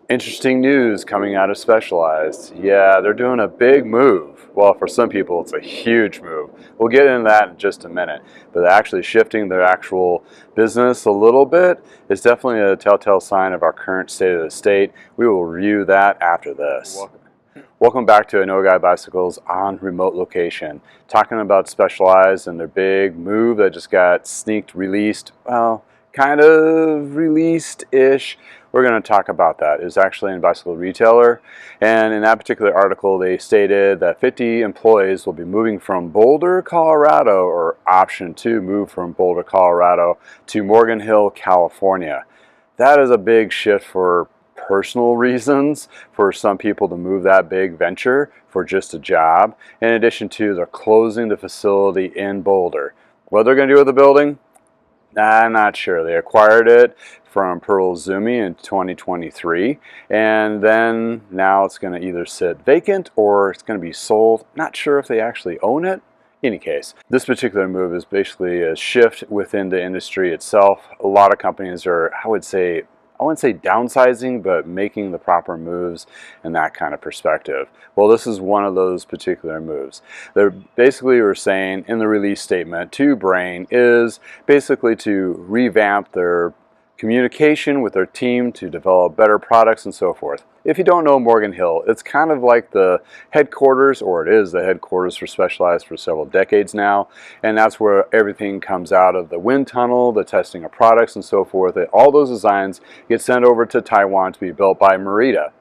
Interesting news coming out of Specialized. Yeah, they're doing a big move. Well, for some people, it's a huge move. We'll get into that in just a minute. But actually shifting their actual business a little bit is definitely a telltale sign of our current state of the state. We will review that after this. Welcome back to I Know a Guy Bicycles on remote location. Talking about Specialized and their big move that just got released. Well, kind of released-ish. We're going to talk about that. It's actually in Bicycle Retailer, and in that particular article they stated that 50 employees will be moving from Boulder, Colorado, or option to move from Boulder, Colorado to Morgan Hill, California. That is a big shift for personal reasons, for some people to move that big venture for just a job. In addition to, they're closing the facility in Boulder. What they're going to do with the building? I'm not sure. They acquired it from Izumi in 2023, and then now it's going to either sit vacant or it's going to be sold. Not sure if they actually own it. In any case, this particular move is basically a shift within the industry itself. A lot of companies are, I wouldn't say downsizing, but making the proper moves in that kind of perspective. Well, this is one of those particular moves. They're basically were saying in the release statement to Brain is basically to revamp their communication with their team to develop better products and so forth. If you don't know Morgan Hill, it's kind of like the headquarters, or it is the headquarters for Specialized for several decades now, and that's where everything comes out of the wind tunnel, the testing of products and so forth. All those designs get sent over to Taiwan to be built by Merida.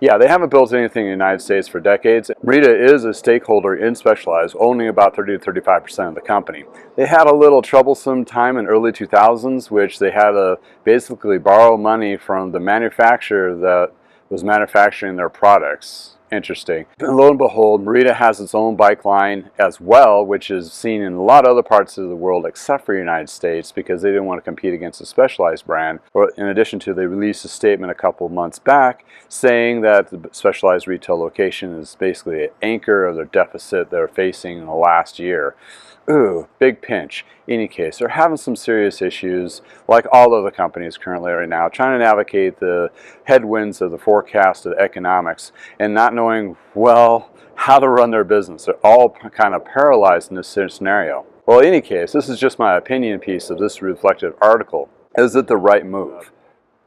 Yeah, they haven't built anything in the United States for decades. Merida is a stakeholder in Specialized, owning about 30 to 35% of the company. They had a little troublesome time in early 2000s, which they had to basically borrow money from the manufacturer that was manufacturing their products. Interesting. And lo and behold, Merida has its own bike line as well, which is seen in a lot of other parts of the world except for the United States, because they didn't want to compete against the Specialized brand. Or in addition to, they released a statement a couple months back saying that the Specialized retail location is basically an anchor of their deficit they're facing in the last year. Ooh, big pinch. In any case, they're having some serious issues, like all of the companies currently right now, trying to navigate the headwinds of the forecast of the economics and not knowing, well, how to run their business. They're all kind of paralyzed in this scenario. Well, in any case, this is just my opinion piece of this reflective article. Is it the right move?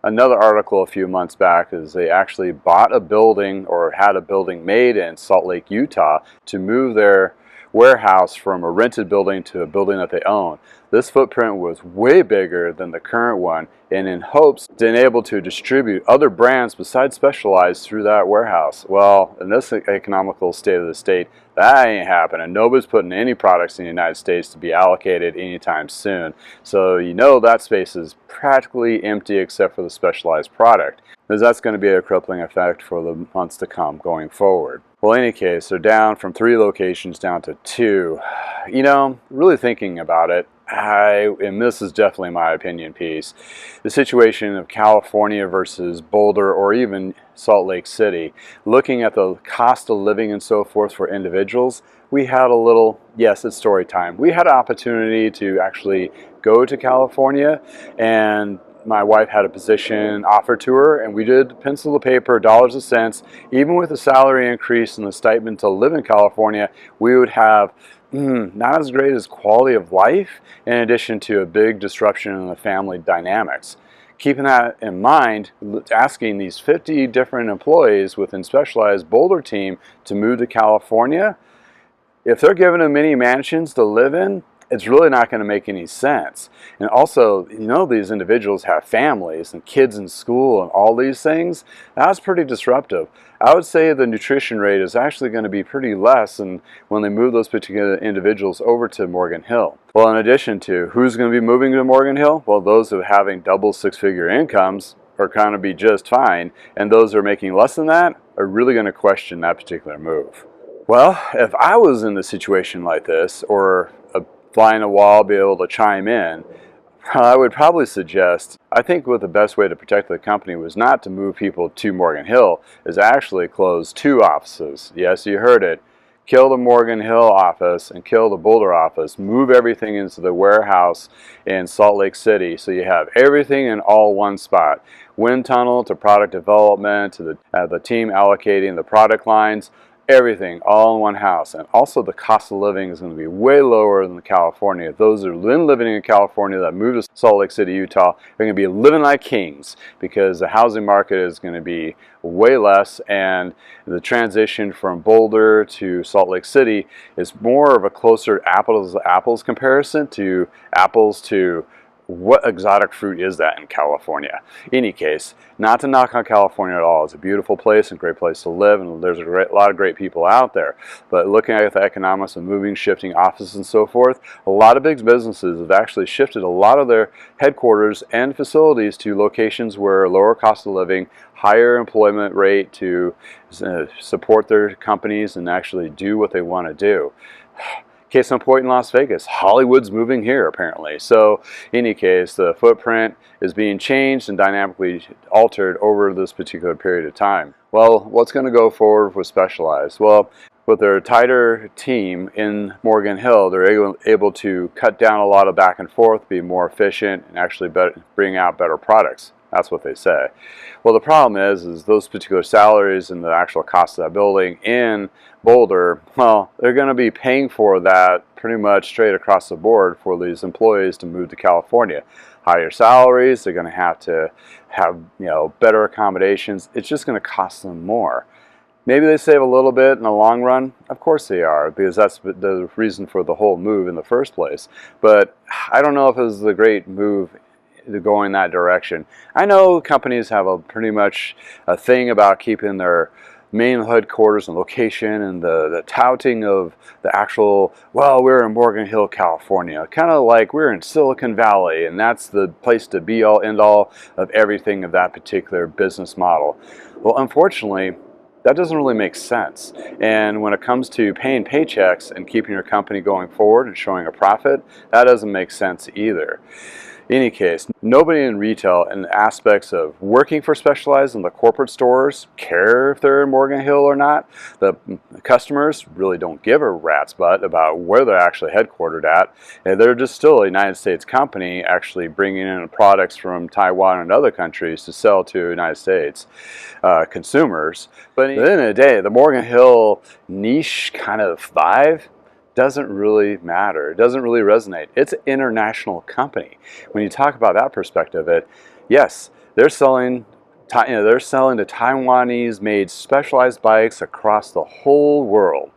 Another article a few months back is they actually bought a building or had a building made in Salt Lake, Utah to move their warehouse from a rented building to a building that they own. This footprint was way bigger than the current one, and in hopes to enable to distribute other brands besides Specialized through that warehouse. Well, in this economical state of the state, that ain't happening. Nobody's putting any products in the United States to be allocated anytime soon. So you know that space is practically empty except for the Specialized product, because that's going to be a crippling effect for the months to come going forward. Well, in any case, they're down from 3 locations down to 2. You know, really thinking about it, and this is definitely my opinion piece, the situation of California versus Boulder or even Salt Lake City, looking at the cost of living and so forth for individuals, we had a little, yes, it's story time. We had an opportunity to actually go to California, and my wife had a position offered to her, and we did pencil to paper, dollars and cents. Even with the salary increase and the stipend to live in California, we would have not as great as quality of life, in addition to a big disruption in the family dynamics. Keeping that in mind, asking these 50 different employees within Specialized Boulder team to move to California, if they're giving them mini mansions to live in, it's really not going to make any sense. And also, you know, these individuals have families and kids in school and all these things. That's pretty disruptive. I would say the nutrition rate is actually going to be pretty less than when they move those particular individuals over to Morgan Hill. Well, in addition to who's going to be moving to Morgan Hill? Well, those who are having double 6-figure incomes are going to be just fine, and those who are making less than that are really going to question that particular move. Well, if I was in a situation like this, or a fly in the wall, be able to chime in, I would probably suggest, I think the best way to protect the company was not to move people to Morgan Hill, is actually close 2 offices. Yes, you heard it. kill the Morgan Hill office and kill the Boulder office, move everything into the warehouse in Salt Lake City so you have everything in all one spot. Wind tunnel to product development to the team allocating the product lines, everything all in one house. And also the cost of living is going to be way lower than California. Those that are living in California that move to Salt Lake City, Utah, are going to be living like kings because the housing market is going to be way less, and the transition from Boulder to Salt Lake City is more of a closer apples to apples comparison to apples to what exotic fruit is that in California. Any case, not to knock on California at all. It's a beautiful place and great place to live, and there's a lot of great people out there. But looking at the economics of moving, shifting offices and so forth, a lot of big businesses have actually shifted a lot of their headquarters and facilities to locations where lower cost of living, higher employment rate to support their companies and actually do what they want to do. Case in point in Las Vegas, Hollywood's moving here apparently. So in any case, the footprint is being changed and dynamically altered over this particular period of time. Well, what's going to go forward with Specialized? Well, with their tighter team in Morgan Hill, they're able to cut down a lot of back and forth, be more efficient, and actually bring out better products. That's what they say. Well, the problem is those particular salaries and the actual cost of that building in Boulder, well, they're going to be paying for that pretty much straight across the board for these employees to move to California. Higher salaries, they're going to have better accommodations. It's just going to cost them more. Maybe they save a little bit in the long run. Of course they are, because that's the reason for the whole move in the first place. But I don't know if it was the great move to go in that direction. I know companies have pretty much a thing about keeping their main headquarters and location and the touting of the actual, well, we're in Morgan Hill, California. Kind of like we're in Silicon Valley and that's the place to be all end all of everything of that particular business model. Well, unfortunately, that doesn't really make sense. And when it comes to paying paychecks and keeping your company going forward and showing a profit, that doesn't make sense either. In any case, nobody in retail and aspects of working for Specialized in the corporate stores care if they're in Morgan Hill or not. The customers really don't give a rat's butt about where they're actually headquartered at. And they're just still a United States company actually bringing in products from Taiwan and other countries to sell to United States consumers. But at the end of the day, the Morgan Hill niche kind of vibe doesn't really matter. It doesn't really resonate. It's an international company. When you talk about that perspective, yes, they're selling to Taiwanese-made Specialized bikes across the whole world.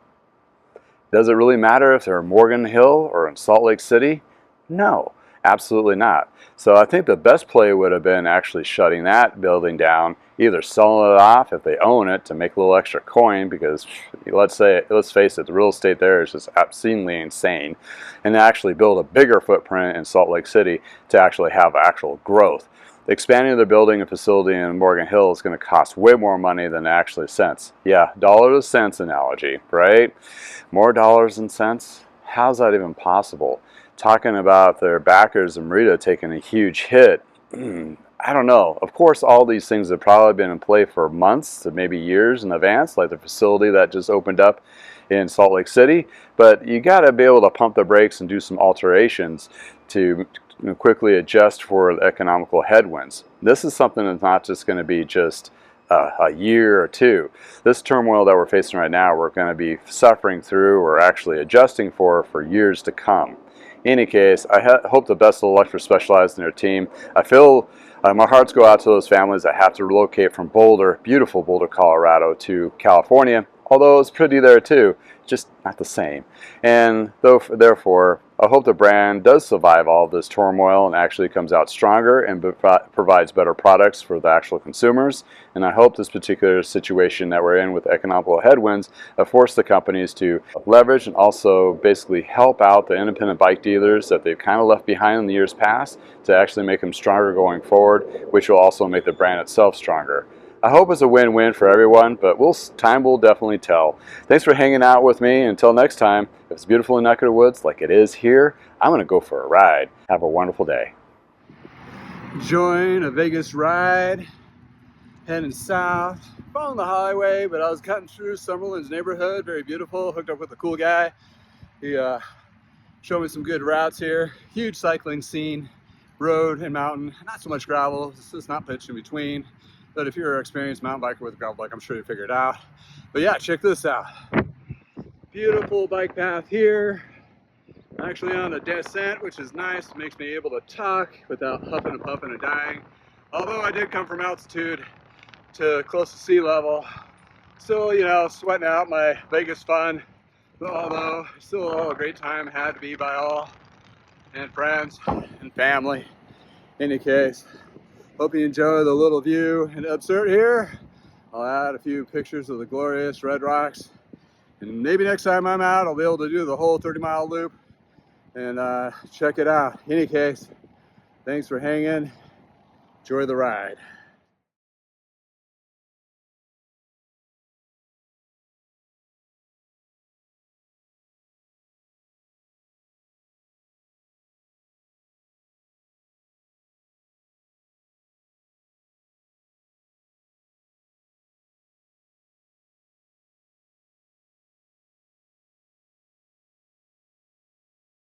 Does it really matter if they're in Morgan Hill or in Salt Lake City? No, absolutely not. So I think the best play would have been actually shutting that building down, either selling it off if they own it to make a little extra coin, because let's face it, the real estate there is just obscenely insane, and actually build a bigger footprint in Salt Lake City to actually have actual growth. Expanding the building and facility in Morgan Hill is going to cost way more money than actually cents. Yeah, dollar to cents analogy, right? More dollars than cents? How's that even possible? Talking about their backers in Merida taking a huge hit, I don't know. Of course, all these things have probably been in play for months to maybe years in advance, like the facility that just opened up in Salt Lake City. But you got to be able to pump the brakes and do some alterations to quickly adjust for the economical headwinds. This is something that's not just going to be just a year or two. This turmoil that we're facing right now, we're going to be suffering through or actually adjusting for years to come. In any case, I hope the best of luck for Specialized and their team. I feel my hearts go out to those families that have to relocate from Boulder, beautiful Boulder, Colorado, to California. Although it's pretty there too, just not the same. And therefore, I hope the brand does survive all of this turmoil and actually comes out stronger and provides better products for the actual consumers. And I hope this particular situation that we're in with economical headwinds force the companies to leverage and also basically help out the independent bike dealers that they've kind of left behind in the years past to actually make them stronger going forward, which will also make the brand itself stronger. I hope it's a win-win for everyone, but time will definitely tell. Thanks for hanging out with me. Until next time, if it's beautiful in neck of the woods like it is here, I'm going to go for a ride. Have a wonderful day. Join a Vegas ride heading south, following the highway, but I was cutting through Summerlin's neighborhood, very beautiful, hooked up with a cool guy. He showed me some good routes here. Huge cycling scene, road and mountain, not so much gravel, it's just not pitched in between. But if you're an experienced mountain biker with a gravel bike, I'm sure you figure it out. But yeah, check this out. Beautiful bike path here. Actually on a descent, which is nice, makes me able to talk without huffing and puffing and dying. Although I did come from altitude to close to sea level, still, you know, sweating out my Vegas fun. Although still a great time had to be by all, and friends and family. In any case, hope you enjoy the little view and absurd here. I'll add a few pictures of the glorious red rocks, and maybe next time I'm out I'll be able to do the whole 30-mile loop and check it out. In any case, thanks for hanging. Enjoy the ride.